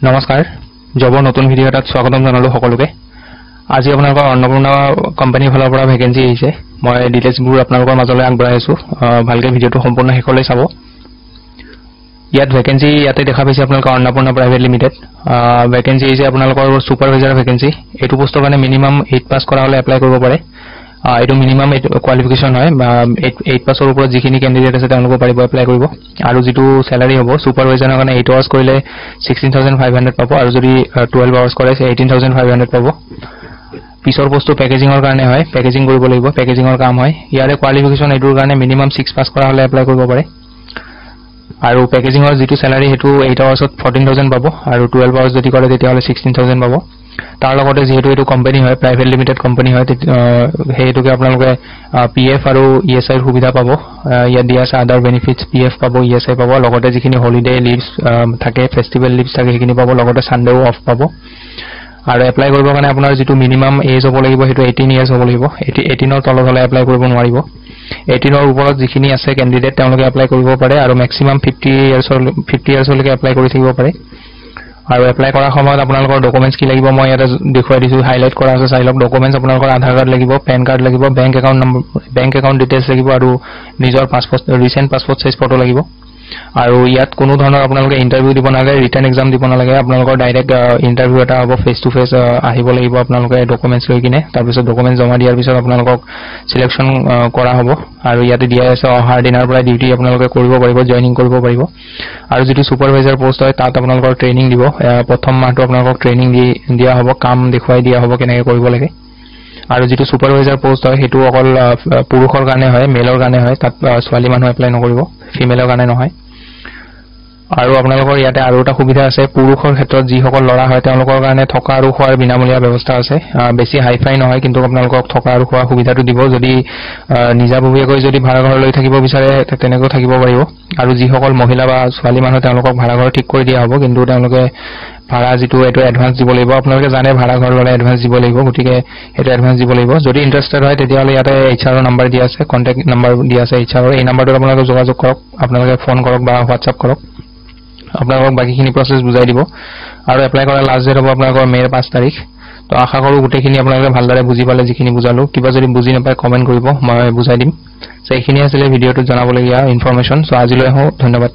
নমস্কাৰ জবৰ নতুন ভিডিও এটাত স্বাগতম জনালো সকলোকে আজি আপোনালোকৰ অন্নপূৰ্ণা কোম্পানীৰ ফালৰ পৰা ভ্যাকেন্সি আহিছে মই ডিটেইলছবোৰ আপোনালোকৰ মাজলৈ আগবঢ়াইছো ভালকৈ ভিডিওটো সম্পূৰ্ণ শেষলৈ চাব ইয়াত ভ্যাকেন্সি ইয়াতে দেখা পাইছে আপোনালোকৰ অন্নপূৰ্ণা প্ৰাইভেট লিমিটেড ভ্যাকেন্সি আহিছে আপোনালোকৰ সুপাৰভাইজাৰ ভ্যাকেন্সি এটো পোষ্টৰ কাৰণে মিনিমাম 8 পাস কৰা হলে এপ্লাই কৰিব পাৰে এটো মিনিমাম কোৱালিফিকেশন হয় 8 পাসৰ ওপৰত যিখিনি ক্যান্ডিডেট আছে তেওঁলোকক পাৰিব এপ্লাই কৰিব আৰু যেটো স্যালাৰি হ'ব সুপাৰভাইজাৰৰ কাৰণে 8 আৱাৰ্স কৰিলে 16500 পাব আৰু যদি 12 আৱাৰ্স কৰে 18500 পাব পিছৰ পোষ্টটো পেকেজিংৰ কাৰণে হয় পেকেজিং কৰিব লাগিব পেকেজিংৰ কাম হয় ইয়াৰে কোৱালিফিকেশন এটোৰ কাৰণে মিনিমাম 6 পাস কৰা হলে এপ্লাই কৰিব পাৰে আৰু পেকেজিংৰ যেটো স্যালাৰি হেতু 8 আৱাৰ্সত 14000 পাব আৰু 12 আৱাৰ্স যদি কৰে তেতিয়া হলে 16000 পাব তাৰ লগতে যেহেতু এটো কোম্পানী হয় প্ৰাইভেট লিমিটেড কোম্পানী হয় হেতুকে আপোনালোকে পিএফ আৰু ইএসআই সুবিধা পাব ইয়া দিয়া আছে আদাৰ বেনিফিটস পিএফ পাব ইএসআই পাব লগতে যিখিনি হলিডে লিভস থাকে ফেষ্টিভেল লিভস থাকে সেইখিনি পাব লগতে সানডেও অফ পাব আৰু এপ্লাই কৰিবৰ কাৰণে আপোনাৰ যেটো মিনিমাম এজ হ'ব লাগিব হেতু 18 ইয়াৰ্স হ'ব লাগিব 18 ৰ তলত হলে এপ্লাই কৰিব নোৱাৰিব 18 ৰ ওপৰত যিখিনি আছে ক্যান্ডিডেট তেওঁলোকে এপ্লাই কৰিব পাৰে আৰু ম্যাক্সিমাম 50 ইয়াৰ্স লৈকে এপ্লাই কৰি থাকিব পাৰে আৰু এপ্লাই কৰাৰ সময়ত আপোনালোকৰ ডকুমেন্টস কি লাগিব মই এটা দেখুৱাই দিছো হাইলাইট কৰা আছে চাইলক ডকুমেন্টস আপোনালোকৰ আধাৰ কাৰ্ড লাগিব পেন কাৰ্ড লাগিব bank account number bank account details লাগিব আৰু নিজৰ passport recent passport size photo লাগিব আৰু ইয়াত কোনো ধৰণৰ আপোনালোকে ইন্টাৰভিউ দিব নালাগে ৰিটাৰ্ন এক্সাম দিব নালাগে আপোনালোকৰ ডাইৰেক্ট ইন্টাৰভিউ এটা হ'ব ফেস টু ফেস আহিব লাগিব আপোনালোকে ডকুমেন্টস লৈ কিনে তাৰ পিছত ডকুমেন্টস জমা দিয়াৰ পিছত আপোনালোকক সিলেকশন কৰা হ'ব আৰু ইয়াতে দিয়া আছে অহাৰ দিনৰ পৰা ডিউটি আপোনালোকে কৰিব পাৰিব জয়েনিং কৰিব পাৰিব আৰু যেটো সুপাৰভাইজাৰ পোষ্ট হয় তাত আপোনালোকৰ ট্ৰেইনিং দিব প্ৰথম মাহটো আপোনালোকক ট্ৰেইনিং দিয়া হ'ব কাম দেখুৱাই দিয়া হ'ব কেনেকৈ কৰিব লাগে আৰু যেটো সুপাৰভাইজাৰ পোষ্ট হয় হেতু অকল পুৰুষৰ কাৰণে হয় মেলৰ কাৰণে হয় তাত ছোৱালী মানুহ এপ্লাই নকৰিব ফিমেলৰ কাৰণে নহয় আৰু আপোনালোকৰ ইয়াতে আৰু এটা সুবিধা আছে পুৰুষৰ ক্ষেত্ৰত যি সকল লৰা হয় তেওঁলোকৰ কাৰণে থকা আৰু খোৱাৰ বিনামূলীয়া ব্যৱস্থা আছে বেছি হাইফাই নহয় কিন্তু আপোনালোকক থকা আৰু খোৱাৰ সুবিধাটো দিব যদি নিজাববীয়াকৈ যদি ভাড়া ঘৰ লৈ থাকিব বিচাৰে তেনেকৈ থাকিব পাৰিব আৰু যি সকল মহিলা বা ছোৱালী মানুহ তেওঁলোকক ভাড়া ঘৰ ঠিক কৰি দিয়া হ'ব কিন্তু তেওঁলোকে ভাড়া যেটো এটো এডভান্স দিব লাগিব আপোনালোকে জানে ভাড়া ঘৰ ললে এডভান্স দিব লাগিব গটিকে এটো এডভান্স দিব লাগিব যদি ইন্টাৰেস্টেড হয় তেতিয়া হলে ইয়াতে এইচআৰ ৰ নম্বৰ দিয়া আছে কন্টাক্ট নম্বৰ দিয়া আছে এইচআৰ ৰ এই নম্বৰটো আপোনালোকে যোগাযোগ কৰক আপোনালোকে ফোন কৰক বা হোৱাটসঅ্যাপ কৰক আপোনালোকক বাকিখিনি প্ৰসেস বুজাই দিব আৰু এপ্লাই কৰা লাষ্ট ডেট হ'ব আপোনালোকৰ মেৰ 5 তাৰিখ তো আশা কৰো গুটেখিনি আপোনালোকে ভালদৰে বুজি পালে যিখিনি বুজালো কিবা যদি বুজি নাপায় কমেন্ট কৰিব মই বুজাই দিম সো এইখিনি আছিল ভিডিওটো জনাবলগীয়া ইনফৰমেশন সো আজিলৈ ধন্যবাদ